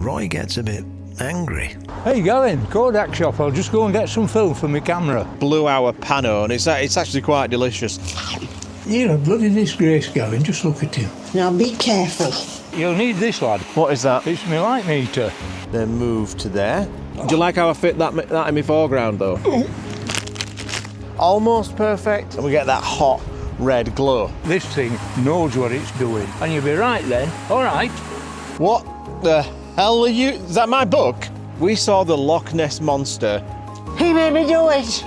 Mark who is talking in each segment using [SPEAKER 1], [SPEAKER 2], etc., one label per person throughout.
[SPEAKER 1] Roy gets a bit angry.
[SPEAKER 2] Hey Gavin, Kodak shop, I'll just go and get some film for my camera.
[SPEAKER 3] Blue hour pano, and it's actually quite delicious.
[SPEAKER 2] You're a bloody disgrace, Gavin, just look at him.
[SPEAKER 4] Now be careful.
[SPEAKER 2] You'll need this, lad.
[SPEAKER 3] What is that?
[SPEAKER 2] It's my light meter.
[SPEAKER 3] Then move to there. Do you like how I fit that in my foreground though? Almost perfect. And we get that hot red glow.
[SPEAKER 2] This thing knows what it's doing. And you'll be right then. All right.
[SPEAKER 3] What the hell are you? Is that my book? We saw the Loch Ness Monster.
[SPEAKER 4] He made me do it.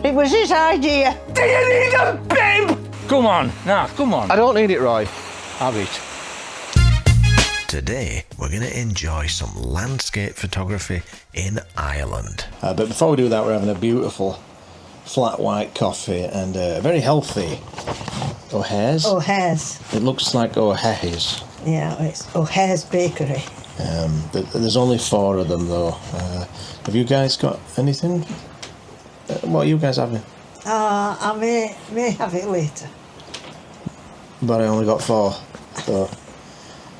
[SPEAKER 4] It was his idea.
[SPEAKER 2] Do you need a bib? Come on, now, come on.
[SPEAKER 3] I don't need it, Roy.
[SPEAKER 2] Have it.
[SPEAKER 1] Today, we're going to enjoy some landscape photography in Ireland.
[SPEAKER 3] But before we do that, we're having a beautiful flat white coffee and a very healthy O'Hare's.
[SPEAKER 4] O'Hare's.
[SPEAKER 3] It looks like O'Hare's.
[SPEAKER 4] Yeah, it's O'Hare's Bakery.
[SPEAKER 3] There's only 4 of them though. Have you guys got anything? What are you guys having?
[SPEAKER 4] I may have it later.
[SPEAKER 3] But I only got 4. So.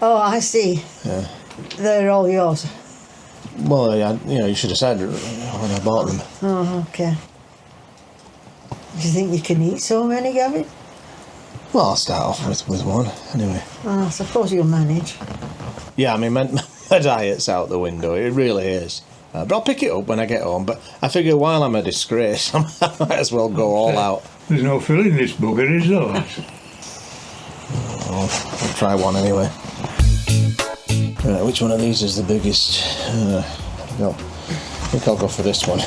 [SPEAKER 4] Oh, I see.
[SPEAKER 3] Yeah.
[SPEAKER 4] They're all yours.
[SPEAKER 3] Well, yeah, you should have said when I bought them.
[SPEAKER 4] Oh, okay. Do you think you can eat so many, Gavin?
[SPEAKER 3] Well, I'll start off with one anyway.
[SPEAKER 4] Well, I suppose you'll manage.
[SPEAKER 3] Yeah, I mean, my diet's out the window. It really is. But I'll pick it up when I get home. But I figure while I'm a disgrace, I might as well go all out.
[SPEAKER 2] There's no fill in this bugger, is there?
[SPEAKER 3] I'll try one anyway. Right, which one of these is the biggest? No, I think I'll go for this one.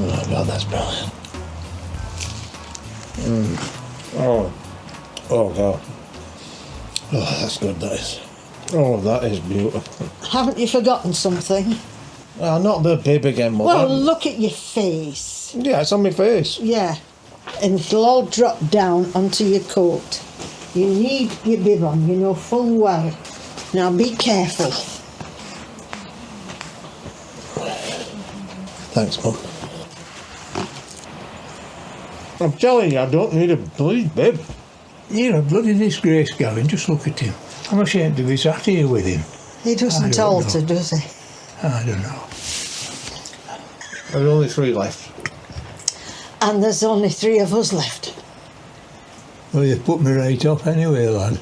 [SPEAKER 3] Oh God, that's brilliant. Oh God. Oh, that's good, that is. Oh, that is beautiful.
[SPEAKER 4] Haven't you forgotten something?
[SPEAKER 3] Not the bib again, Mother.
[SPEAKER 4] Well, look at your face.
[SPEAKER 3] Yeah, it's on my face.
[SPEAKER 4] Yeah, and it'll all drop down onto your coat. You need your bib on, you know full well. Now be careful.
[SPEAKER 3] Thanks, Mum. I'm telling you, I don't need a bloody bib.
[SPEAKER 2] You're a bloody disgrace, Gavin, just look at him. I'm ashamed to be sat here with him.
[SPEAKER 4] He doesn't alter, does he?
[SPEAKER 2] I don't know.
[SPEAKER 3] There's only 3 left.
[SPEAKER 4] And there's only 3 of us left.
[SPEAKER 2] Well, you put me right off anyway, lad.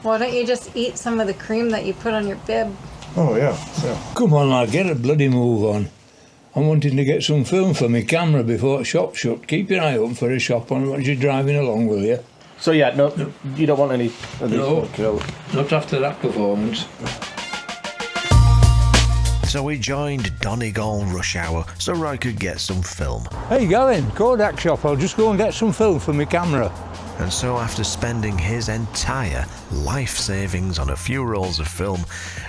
[SPEAKER 5] Why don't you just eat some of the cream that you put on your bib?
[SPEAKER 3] Oh, yeah.
[SPEAKER 2] Come on, lad, get a bloody move on. I'm wanting to get some film for my camera before the shop's shut. Keep your eye open for a shop on as you're driving along, will you?
[SPEAKER 3] So, yeah, no, you don't want any of these?
[SPEAKER 2] No, not after that performance.
[SPEAKER 1] So we joined Donegal rush hour so Roy could get some film.
[SPEAKER 2] Hey Gavin, Kodak shop, I'll just go and get some film for my camera.
[SPEAKER 1] And so after spending his entire life savings on a few rolls of film,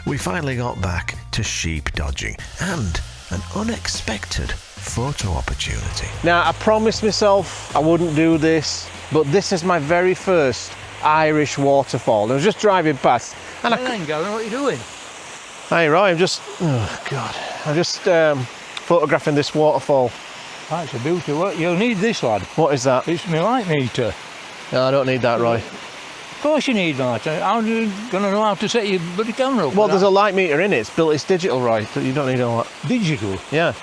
[SPEAKER 1] we finally got back to sheep dodging and an unexpected photo opportunity.
[SPEAKER 3] Now, I promised myself I wouldn't do this, but this is my very first Irish waterfall. I was just driving past and
[SPEAKER 2] Hey, Gavin, what are you doing?
[SPEAKER 3] Hey, Roy, I'm just photographing this waterfall.
[SPEAKER 2] That's a beauty. Well, you'll need this, lad.
[SPEAKER 3] What is that?
[SPEAKER 2] It's my light meter.
[SPEAKER 3] No, I don't need that, Roy.
[SPEAKER 2] Of course you need that. How are you going to know how to set your bloody camera up?
[SPEAKER 3] Well, there's a light meter in it. It's digital, Roy. So you don't need all that.
[SPEAKER 2] Digital?
[SPEAKER 3] Yeah.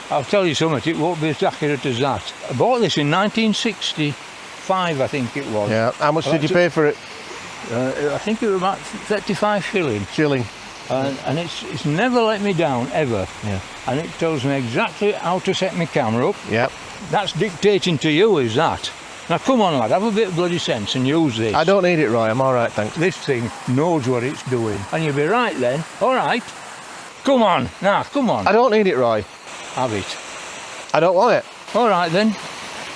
[SPEAKER 2] I'll tell you something, it won't be as accurate as that. I bought this in 1965, I think it was.
[SPEAKER 3] Yeah. How much did you pay for it?
[SPEAKER 2] I think it was about 35
[SPEAKER 3] Shilling.
[SPEAKER 2] And it's never let me down, ever.
[SPEAKER 3] Yeah.
[SPEAKER 2] And it tells me exactly how to set my camera up.
[SPEAKER 3] Yep.
[SPEAKER 2] That's dictating to you, is that? Now come on, lad, have a bit of bloody sense and use this.
[SPEAKER 3] I don't need it, Roy. I'm all right, thanks.
[SPEAKER 2] This thing knows what it's doing. And you'll be right then. All right. Come on, now, come on.
[SPEAKER 3] I don't need it, Roy.
[SPEAKER 2] Have it.
[SPEAKER 3] I don't want it.
[SPEAKER 2] All right then.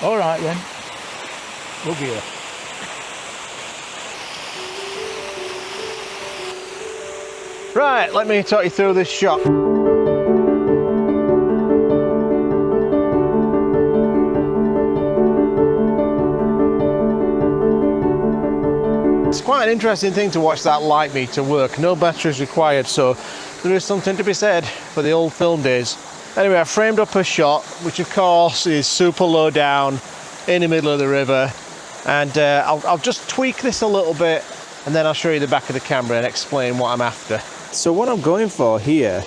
[SPEAKER 2] All right then. Look here.
[SPEAKER 3] Right, let me talk you through this shot. It's quite an interesting thing to watch that light meter work. No batteries required, so there is something to be said for the old film days. Anyway, I framed up a shot, which of course is super low down in the middle of the river, and I'll just tweak this a little bit and then I'll show you the back of the camera and explain what I'm after. So what I'm going for here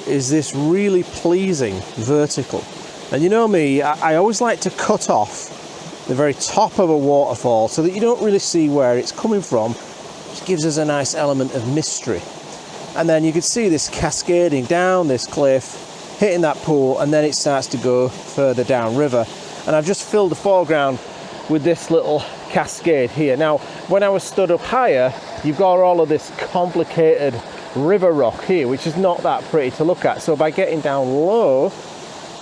[SPEAKER 3] is this really pleasing vertical. And you know me, I always like to cut off the very top of a waterfall so that you don't really see where it's coming from, which gives us a nice element of mystery. And then you can see this cascading down this cliff, hitting that pool, and then it starts to go further down river. And I've just filled the foreground with this little cascade here. Now, when I was stood up higher, you've got all of this complicated river rock here, which is not that pretty to look at. So by getting down low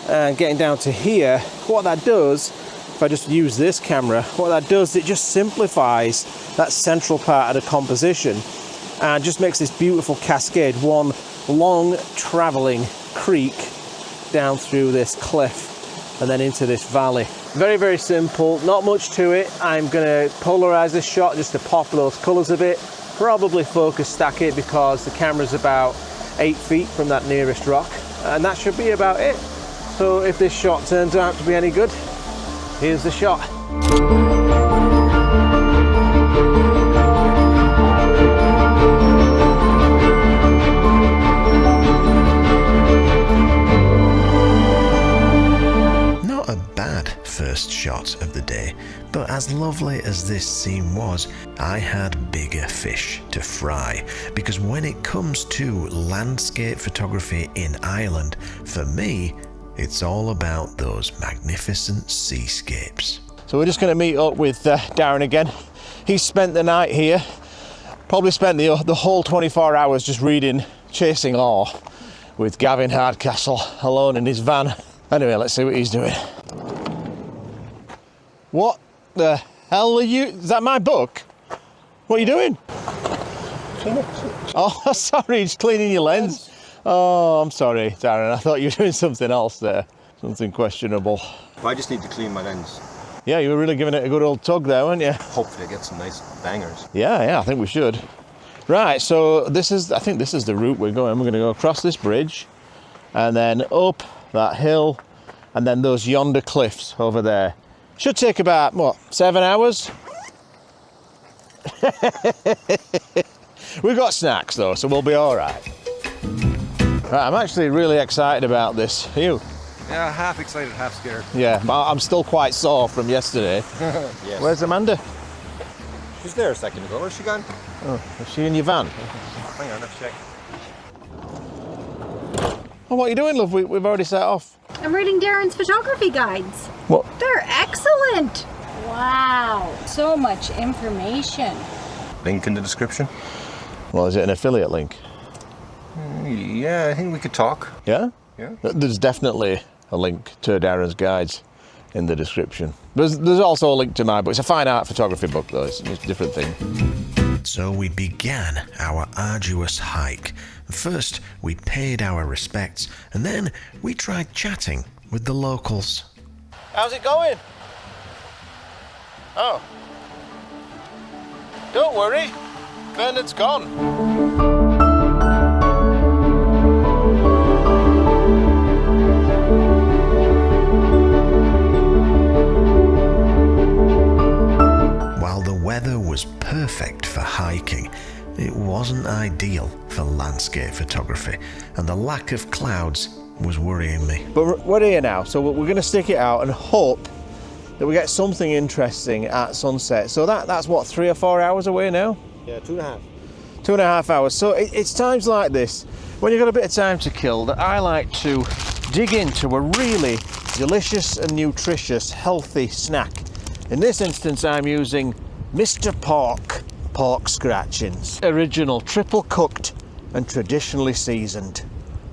[SPEAKER 3] and getting down to here, what that does, if I just use this camera, what that does, it just simplifies that central part of the composition and just makes this beautiful cascade, one long traveling creek down through this cliff and then into this valley. Very, very simple, not much to it. I'm gonna polarize this shot just to pop those colors a bit, probably focus stack it because the camera's about 8 feet from that nearest rock, and that should be about it. So if this shot turns out to be any good, here's the shot.
[SPEAKER 1] Not a bad first shot of the day, but as lovely as this scene was, I had bigger fish to fry, because when it comes to landscape photography in Ireland, for me, it's all about those magnificent seascapes.
[SPEAKER 3] So we're just going to meet up with Darren again. He's spent the night here, probably spent the whole 24 hours just reading Chasing Awe with Gavin Hardcastle alone in his van. Anyway, let's see what he's doing. What the hell are you? Is that my book? What are you doing? Oh, sorry, just cleaning your lens. Oh, I'm sorry, Darren. I thought you were doing something else there. Something questionable.
[SPEAKER 6] I just need to clean my lens.
[SPEAKER 3] Yeah, you were really giving it a good old tug there, weren't you?
[SPEAKER 6] Hopefully I get some nice bangers.
[SPEAKER 3] Yeah, I think we should. Right, so I think this is the route we're going. We're going to go across this bridge and then up that hill and then those yonder cliffs over there. Should take about, what, 7 hours? We've got snacks though, so we'll be all right. Right, I'm actually really excited about this. Are you?
[SPEAKER 6] Yeah, half excited, half scared.
[SPEAKER 3] Yeah, I'm still quite sore from yesterday.
[SPEAKER 6] Yes.
[SPEAKER 3] Where's Amanda?
[SPEAKER 6] She's there a second ago. Where's she gone?
[SPEAKER 3] Oh, is she in your van?
[SPEAKER 6] Hang on, let's check.
[SPEAKER 3] Oh, what are you doing, love? We've already set off.
[SPEAKER 5] I'm reading Darren's photography guides.
[SPEAKER 3] What?
[SPEAKER 5] They're excellent. Wow, so much information.
[SPEAKER 6] Link in the description.
[SPEAKER 3] Well, is it an affiliate link?
[SPEAKER 6] Yeah, I think we could talk.
[SPEAKER 3] Yeah?
[SPEAKER 6] Yeah.
[SPEAKER 3] There's definitely a link to Darren's guides in the description. There's also a link to my book. It's a fine art photography book though, it's a different thing.
[SPEAKER 1] So we began our arduous hike. First, we paid our respects, and then we tried chatting with the locals.
[SPEAKER 3] How's it going? Oh. Don't worry, Bernard's gone.
[SPEAKER 1] Weather was perfect for hiking. It wasn't ideal for landscape photography, and the lack of clouds was worrying me.
[SPEAKER 3] But we're here now, so we're going to stick it out and hope that we get something interesting at sunset. So that's what, 3 or 4 hours away now?
[SPEAKER 6] Yeah, 2.5.
[SPEAKER 3] 2.5 hours. So it's times like this, when you've got a bit of time to kill, that I like to dig into a really delicious and nutritious, healthy snack. In this instance, I'm using Mr. pork scratchings. Original, triple cooked and traditionally seasoned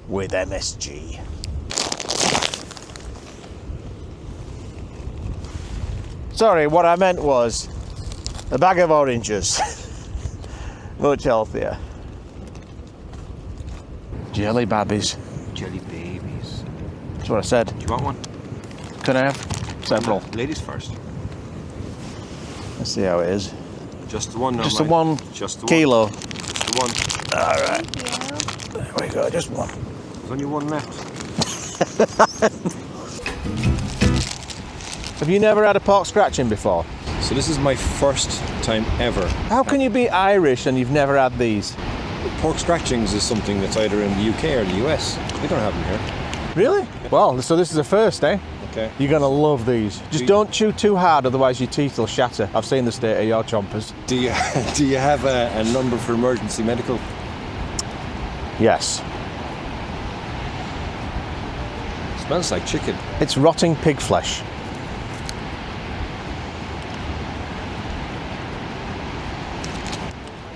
[SPEAKER 3] with MSG. Sorry, what I meant was a bag of oranges. Much healthier. Jelly babbies.
[SPEAKER 6] Jelly babies.
[SPEAKER 3] That's what I said.
[SPEAKER 6] Do you want one?
[SPEAKER 3] Can I have several?
[SPEAKER 6] Ladies first.
[SPEAKER 3] Let's see how it is.
[SPEAKER 6] Just the one, no,
[SPEAKER 3] Just the
[SPEAKER 6] mate.
[SPEAKER 3] one
[SPEAKER 6] Just the
[SPEAKER 3] kilo.
[SPEAKER 6] one. Just the one.
[SPEAKER 3] All right. There we go, just one.
[SPEAKER 6] There's only one left.
[SPEAKER 3] Have you never had a pork scratching before?
[SPEAKER 6] So this is my first time ever.
[SPEAKER 3] How can you be Irish and you've never had these?
[SPEAKER 6] Pork scratchings is something that's either in the UK or the US. We don't have them here.
[SPEAKER 3] Really? Well, so this is a first, eh?
[SPEAKER 6] Okay.
[SPEAKER 3] You're gonna love these. Just don't chew too hard, otherwise your teeth will shatter. I've seen the state of your chompers.
[SPEAKER 6] Do you have a number for emergency medical?
[SPEAKER 3] Yes.
[SPEAKER 6] Smells like chicken.
[SPEAKER 3] It's rotting pig flesh.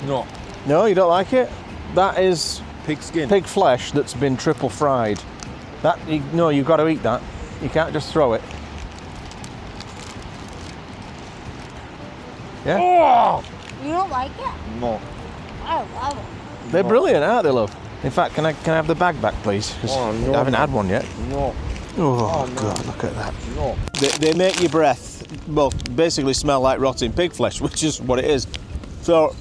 [SPEAKER 6] No.
[SPEAKER 3] No, you don't like it? That is
[SPEAKER 6] Pig skin.
[SPEAKER 3] pig flesh that's been triple fried. No, you've got to eat that. You can't just throw it. Yeah?
[SPEAKER 6] Oh!
[SPEAKER 5] You don't like it?
[SPEAKER 6] No.
[SPEAKER 5] I love it.
[SPEAKER 3] They're brilliant, aren't they, love? In fact, can I have the bag back, please? 'Cause
[SPEAKER 6] Oh, no.
[SPEAKER 3] I haven't had one yet.
[SPEAKER 6] No.
[SPEAKER 3] Oh,
[SPEAKER 6] no.
[SPEAKER 3] God, look at that.
[SPEAKER 6] No.
[SPEAKER 3] They make your breath, well, basically smell like rotting pig flesh, which is what it is. So,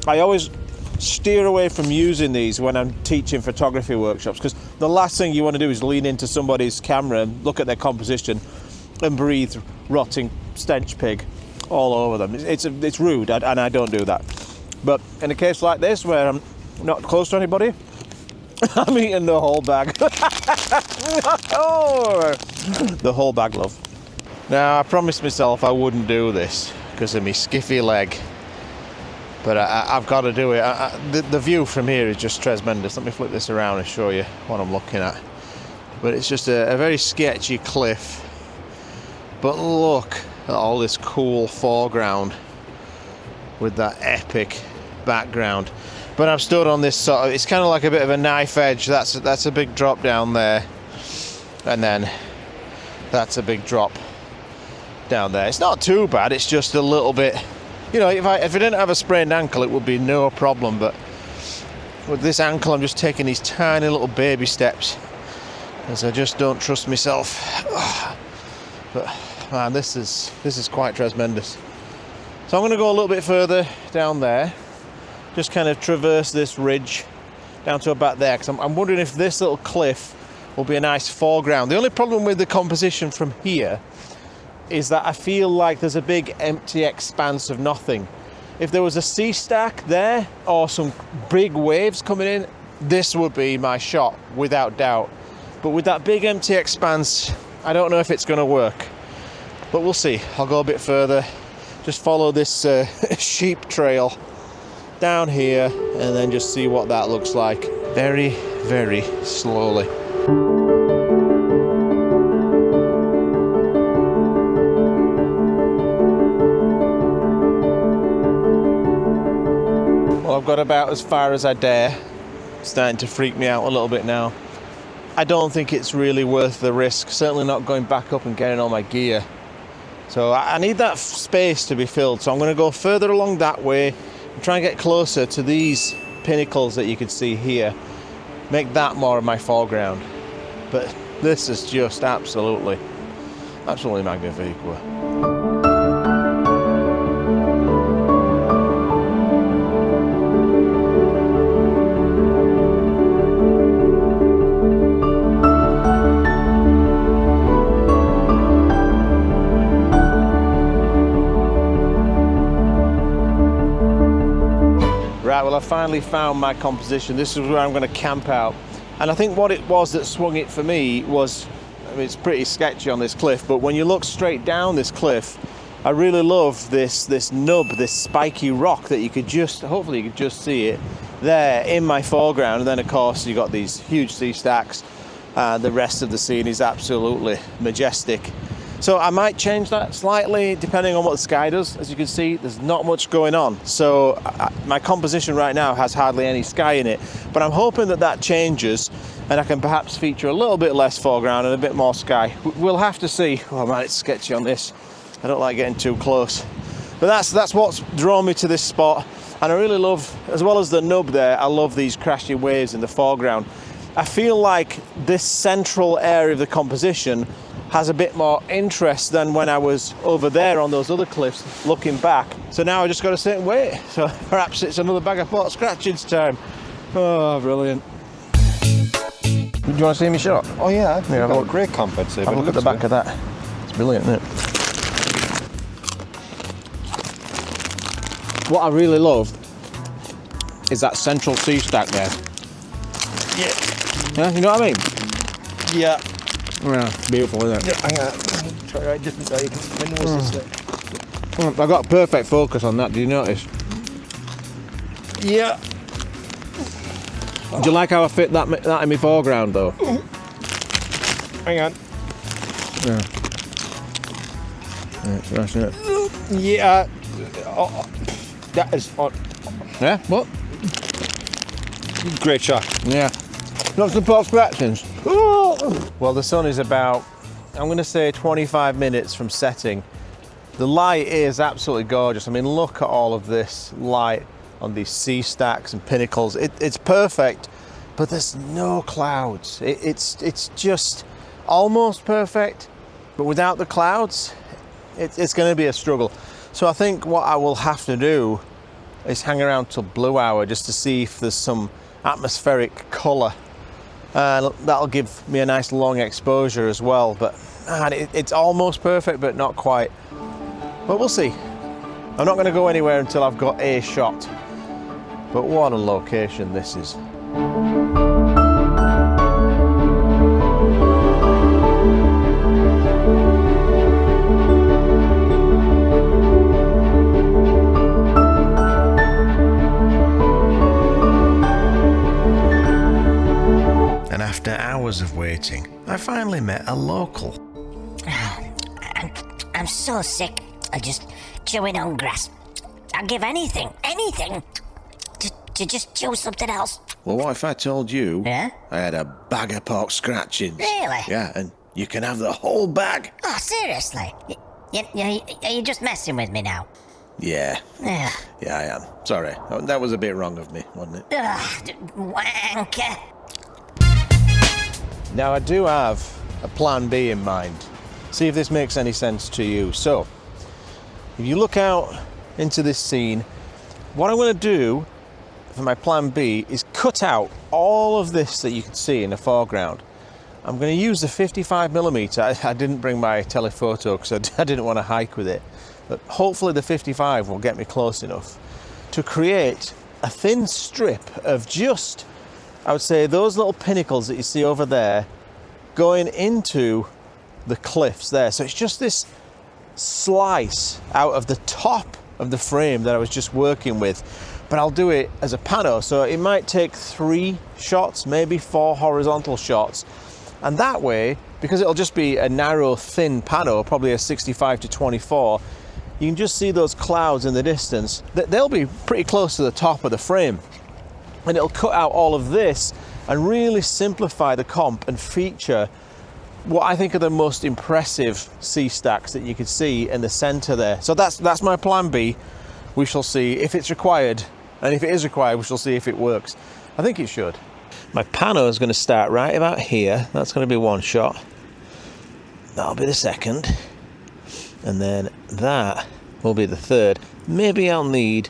[SPEAKER 3] I always steer away from using these when I'm teaching photography workshops, because the last thing you want to do is lean into somebody's camera and look at their composition and breathe rotting stench pig all over them. It's rude, and I don't do that. But in a case like this, where I'm not close to anybody, I'm eating the whole bag. Oh, the whole bag, love. Now, I promised myself I wouldn't do this because of my skiffy leg. But I've got to do it. The view from here is just tremendous. Let me flip this around and show you what I'm looking at. But it's just a very sketchy cliff. But look at all this cool foreground with that epic background. But I'm stood on this sort of, it's kind of like a bit of a knife edge. That's a big drop down there. And then that's a big drop down there. It's not too bad, it's just a little bit. You know, if I didn't have a sprained ankle, it would be no problem, but with this ankle, I'm just taking these tiny little baby steps, as I just don't trust myself. But man, this is quite tremendous. So I'm going to go a little bit further down there, just kind of traverse this ridge down to about there, because I'm wondering if this little cliff will be a nice foreground. The only problem with the composition from here is that I feel like there's a big empty expanse of nothing. If there was a sea stack there or some big waves coming in, this would be my shot without doubt. But with that big empty expanse, I don't know if it's going to work. But we'll see. I'll go a bit further, just follow this sheep trail down here and then just see what that looks like very, very slowly. I've got about as far as I dare. It's starting to freak me out a little bit now. I don't think it's really worth the risk, certainly not going back up and getting all my gear. So I need that space to be filled, so I'm going to go further along that way and try and get closer to these pinnacles that you can see here. Make that more of my foreground. But this is just absolutely magnifique. Right, well I finally found my composition. This is where I'm going to camp out. And I think what it was that swung it for me was, I mean, it's pretty sketchy on this cliff, but when you look straight down this cliff, I really love this nub, this spiky rock that you could just, hopefully you could just see it there in my foreground. And then of course you got these huge sea stacks. The rest of the scene is absolutely majestic. So I might change that slightly depending on what the sky does. As you can see, there's not much going on. So my composition right now has hardly any sky in it, but I'm hoping that that changes and I can perhaps feature a little bit less foreground and a bit more sky. We'll have to see. Oh man, it's sketchy on this. I don't like getting too close. But that's what's drawn me to this spot. And I really love, as well as the nub there, I love these crashing waves in the foreground. I feel like this central area of the composition has a bit more interest than when I was over there on those other cliffs looking back. So now I just got to sit and wait. So perhaps it's another bag of pork scratchings time. Oh, brilliant. Do you want to see me shot?
[SPEAKER 6] Oh yeah, I've
[SPEAKER 3] Yeah,
[SPEAKER 6] got a great comp, I'd say.
[SPEAKER 3] Have a look at the back of that. It's brilliant, isn't it? What I really love is that central sea stack there. Yeah, you know what I mean?
[SPEAKER 6] Yeah.
[SPEAKER 3] Yeah, beautiful, isn't it?
[SPEAKER 6] Hang on. Try right different way. When was this?
[SPEAKER 3] I got perfect focus on that, do you notice?
[SPEAKER 6] Yeah.
[SPEAKER 3] Do you like how I fit that in my foreground though?
[SPEAKER 6] Hang on.
[SPEAKER 3] Yeah. That's it.
[SPEAKER 6] Yeah. Oh, that is on.
[SPEAKER 3] Yeah, what?
[SPEAKER 6] Great shot.
[SPEAKER 3] Yeah. Not some pot scratchings. Well, the sun is about, I'm going to say 25 minutes from setting. The light is absolutely gorgeous. I mean, look at all of this light on these sea stacks and pinnacles. It's perfect, but there's no clouds. It's just almost perfect, but without the clouds, it's going to be a struggle. So I think what I will have to do is hang around till blue hour just to see if there's some atmospheric colour. That'll give me a nice long exposure as well, but man, it's almost perfect but not quite. But we'll see. I'm not going to go anywhere until I've got a shot. But what a location this is.
[SPEAKER 1] And after hours of waiting, I finally met a local.
[SPEAKER 7] I'm so sick of just chewing on grass. I'd give anything to just chew something else.
[SPEAKER 1] Well, what if I told you
[SPEAKER 7] Yeah?
[SPEAKER 1] I had a bag of pork scratchings?
[SPEAKER 7] Really?
[SPEAKER 1] Yeah, and you can have the whole bag.
[SPEAKER 7] Oh, seriously? Are you just messing with me now?
[SPEAKER 1] Yeah,
[SPEAKER 7] Ugh,
[SPEAKER 1] yeah, I am. Sorry, that was a bit wrong of me, wasn't it?
[SPEAKER 7] wanker.
[SPEAKER 3] Now I do have a plan B in mind. See if this makes any sense to you. So, if you look out into this scene, what I'm going to do for my plan B is cut out all of this that you can see in the foreground. I'm going to use the 55mm. I didn't bring my telephoto because I didn't want to hike with it. But hopefully the 55 will get me close enough to create a thin strip of just, I would say, those little pinnacles that you see over there going into the cliffs there. So it's just this slice out of the top of the frame that I was just working with, but I'll do it as a pano. So it might take 3 shots, maybe 4 horizontal shots. And that way, because it'll just be a narrow, thin pano, probably a 65-24, you can just see those clouds in the distance. They'll be pretty close to the top of the frame. And it'll cut out all of this and really simplify the comp and feature what I think are the most impressive sea stacks that you could see in the center there. So that's my plan B. We shall see if it's required, and if it is required, we shall see if it works. I think it should. My pano is going to start right about here. That's going to be one shot. That'll be the second. And then that will be the third. Maybe I'll need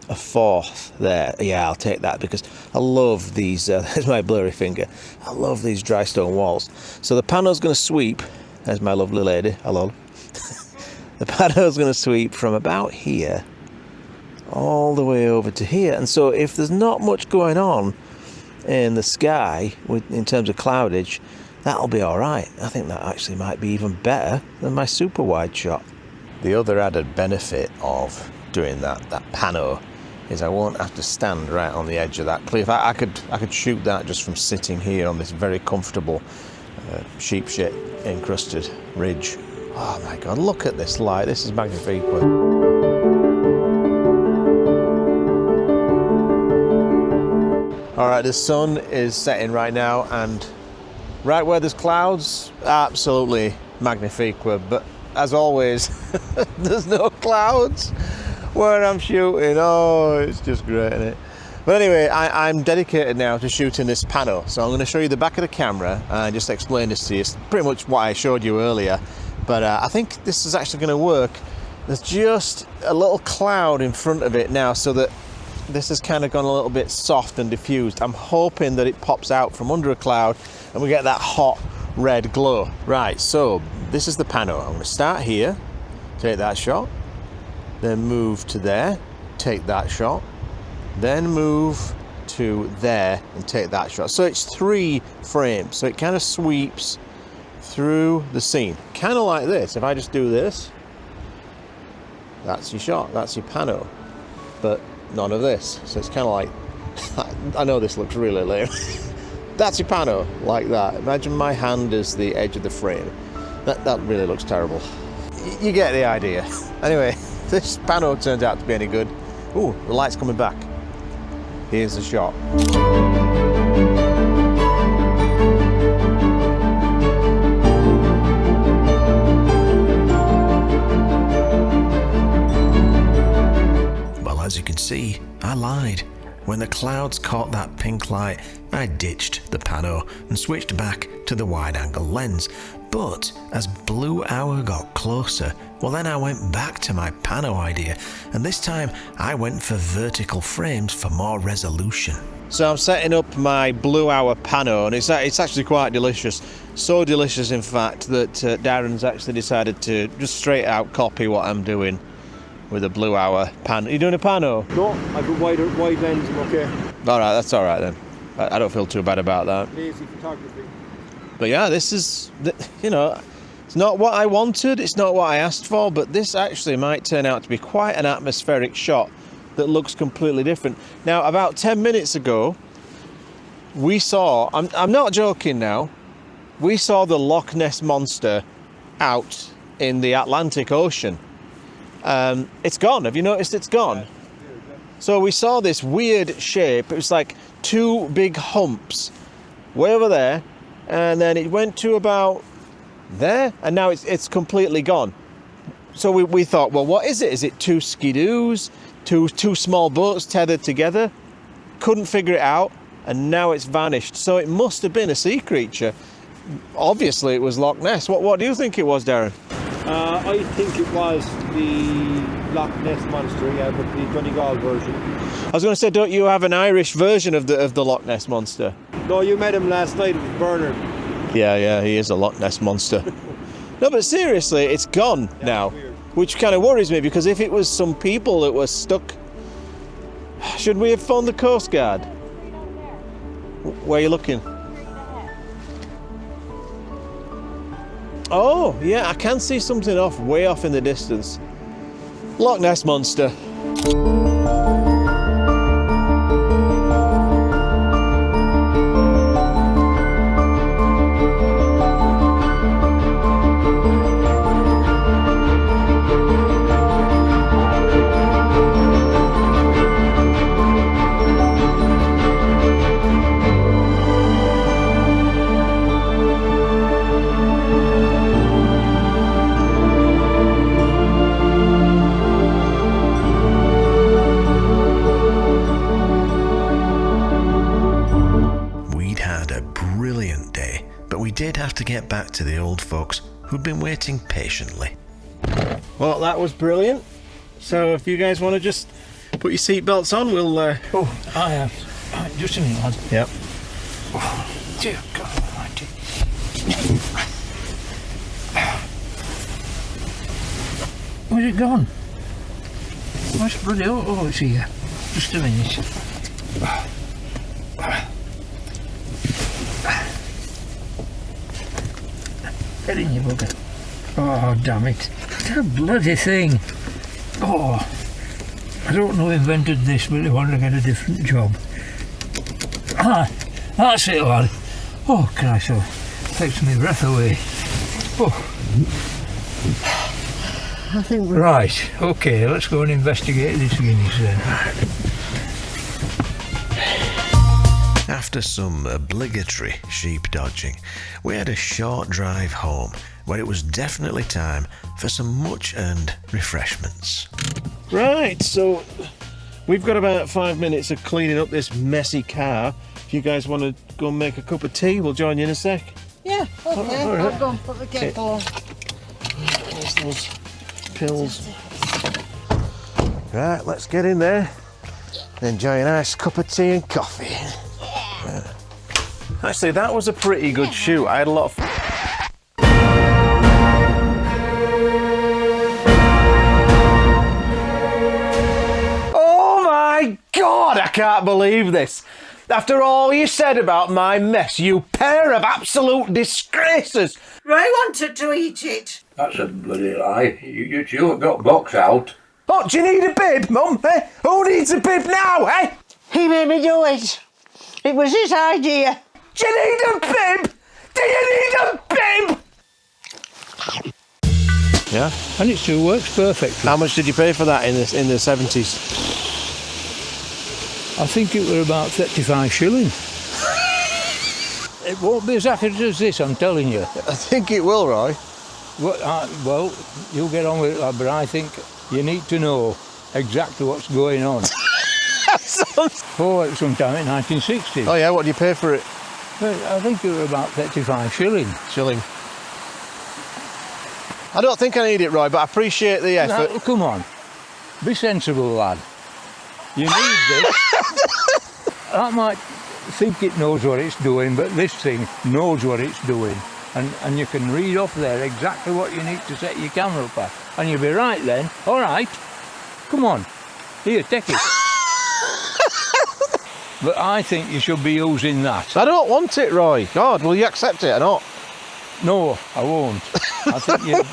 [SPEAKER 3] a fourth there. Yeah, I'll take that because I love these. There's my blurry finger. I love these dry stone walls. So the pano's going to sweep. There's my lovely lady. Hello. The pano's going to sweep from about here all the way over to here. And so if there's not much going on in the sky in terms of cloudage, that'll be all right. I think that actually might be even better than my super wide shot. The other added benefit of doing that pano is I won't have to stand right on the edge of that cliff. I could shoot that just from sitting here on this very comfortable sheep shit encrusted ridge. Oh my God, look at this light. This is magnifique. All right, the sun is setting right now, and right where there's clouds, absolutely magnifique. But as always, there's no clouds where I'm shooting. Oh, it's just great, isn't it? But anyway, I'm dedicated now to shooting this pano. So I'm going to show you the back of the camera and just explain this to you. It's pretty much what I showed you earlier. But I think this is actually going to work. There's just a little cloud in front of it now, so that this has kind of gone a little bit soft and diffused. I'm hoping that it pops out from under a cloud and we get that hot red glow. Right, so this is the pano. I'm going to start here, take that shot, then move to there, take that shot, then move to there and take that shot. So it's 3 frames, so it kind of sweeps through the scene, kind of like this. If I just do this, that's your shot, that's your pano, but none of this. So it's kind of like, I know this looks really lame. That's your pano, like that. Imagine my hand as the edge of the frame. That really looks terrible. You get the idea. Anyway, this pano turns out to be any good. Ooh, the light's coming back. Here's the shot.
[SPEAKER 1] Well, as you can see, I lied. When the clouds caught that pink light, I ditched the pano and switched back to the wide-angle lens. But as blue hour got closer, well, then I went back to my pano idea, and this time I went for vertical frames for more resolution.
[SPEAKER 3] So I'm setting up my blue hour pano, and it's actually quite delicious. So delicious, in fact, that Darren's actually decided to just straight out copy what I'm doing with a blue hour pan. Are you doing a pano?
[SPEAKER 6] No, I've got wide lens, I'm okay.
[SPEAKER 3] All right, that's all right then. I don't feel too bad about that.
[SPEAKER 6] Lazy photography.
[SPEAKER 3] But yeah, this is, you know, it's not what I wanted, it's not what I asked for, but this actually might turn out to be quite an atmospheric shot that looks completely different. Now, about 10 minutes ago, we saw, I'm not joking now, we saw the Loch Ness Monster out in the Atlantic Ocean. It's gone. Have you noticed it's gone? So we saw this weird shape. It was like 2 big humps way over there, and then it went to about there, and now it's completely gone. So we thought, well, what is it? Is it 2 skidoos, two small boats tethered together? Couldn't figure it out, and now it's vanished. So it must have been a sea creature. Obviously, it was Loch Ness. What do you think it was, Darren?
[SPEAKER 6] I think it was the Loch Ness Monster, yeah, but the Donegal version.
[SPEAKER 3] I was going to say, don't you have an Irish version of the Loch Ness Monster?
[SPEAKER 6] No, you met him last night with Bernard.
[SPEAKER 3] Yeah, he is a Loch Ness Monster. No, but seriously, it's gone now, which kind of worries me, because if it was some people that were stuck, should we have phoned the Coast Guard? Where are you looking? Oh, yeah, I can see something way off in the distance. Loch Ness Monster.
[SPEAKER 1] Did have to get back to the old folks who'd been waiting patiently.
[SPEAKER 3] Well, that was brilliant. So if you guys want to just put your seatbelts on, we'll...
[SPEAKER 2] Oh, I have. Right, just a minute, lad.
[SPEAKER 3] Yep.
[SPEAKER 2] Oh, dear God almighty. Where's it gone? Where's bloody... Oh, it's here. Just a minute. Get in, you bugger. Oh, damn it. That bloody thing. Oh, I don't know who invented this, but they want to get a different job. Ah, that's it, lad. Oh, Christ, oh, takes my breath away. Oh.
[SPEAKER 4] I think we're...
[SPEAKER 2] Right, okay, let's go and investigate this Guinness then.
[SPEAKER 1] After some obligatory sheep dodging, we had a short drive home where it was definitely time for some much-earned refreshments.
[SPEAKER 3] Right, so we've got about 5 minutes of cleaning up this messy car. If you guys want to go and make a cup of tea, we'll join you in a sec.
[SPEAKER 4] Yeah, okay,
[SPEAKER 3] all right.
[SPEAKER 4] I'll go and put the kettle on.
[SPEAKER 3] There's those pills. Right, let's get in there and enjoy a nice cup of tea and coffee. Actually, that was a pretty good shoot. I had a lot of... Oh! God, I can't believe this. After all you said about my mess, you pair of absolute disgraces.
[SPEAKER 4] Roy wanted to eat it.
[SPEAKER 8] That's a bloody lie. You two have got box out.
[SPEAKER 3] What, do you need a bib, Mum? Eh? Who needs a bib now, eh?
[SPEAKER 4] He made me do it. It was his idea.
[SPEAKER 3] Do you need a bib? Do you need a bib? Yeah.
[SPEAKER 2] And it still works perfectly.
[SPEAKER 3] How much did you pay for that in the 70s?
[SPEAKER 2] I think it were about 35 shilling. It won't be as accurate as this, I'm telling you.
[SPEAKER 3] I think it will, Roy.
[SPEAKER 2] Well, you'll get on with it, lad, but I think you need to know exactly what's going on. Oh, sometime in 1960.
[SPEAKER 3] Oh yeah, what do you pay for it?
[SPEAKER 2] Well, I think it were about 35 shilling.
[SPEAKER 3] I don't think I need it, Roy, but I appreciate the effort.
[SPEAKER 2] Now, come on, be sensible, lad. You need this. I might think it knows what it's doing, but this thing knows what it's doing. And you can read off there exactly what you need to set your camera up at. And you'll be right then. All right. Come on. Here, take it. But I think you should be using that.
[SPEAKER 3] I don't want it, Roy. God, will you accept it or not?
[SPEAKER 2] No, I won't. I think you...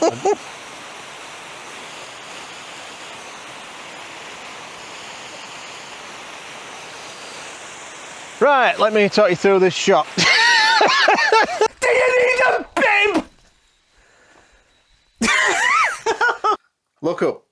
[SPEAKER 3] Right, let me talk you through this shot. Do you need a bib? Look up.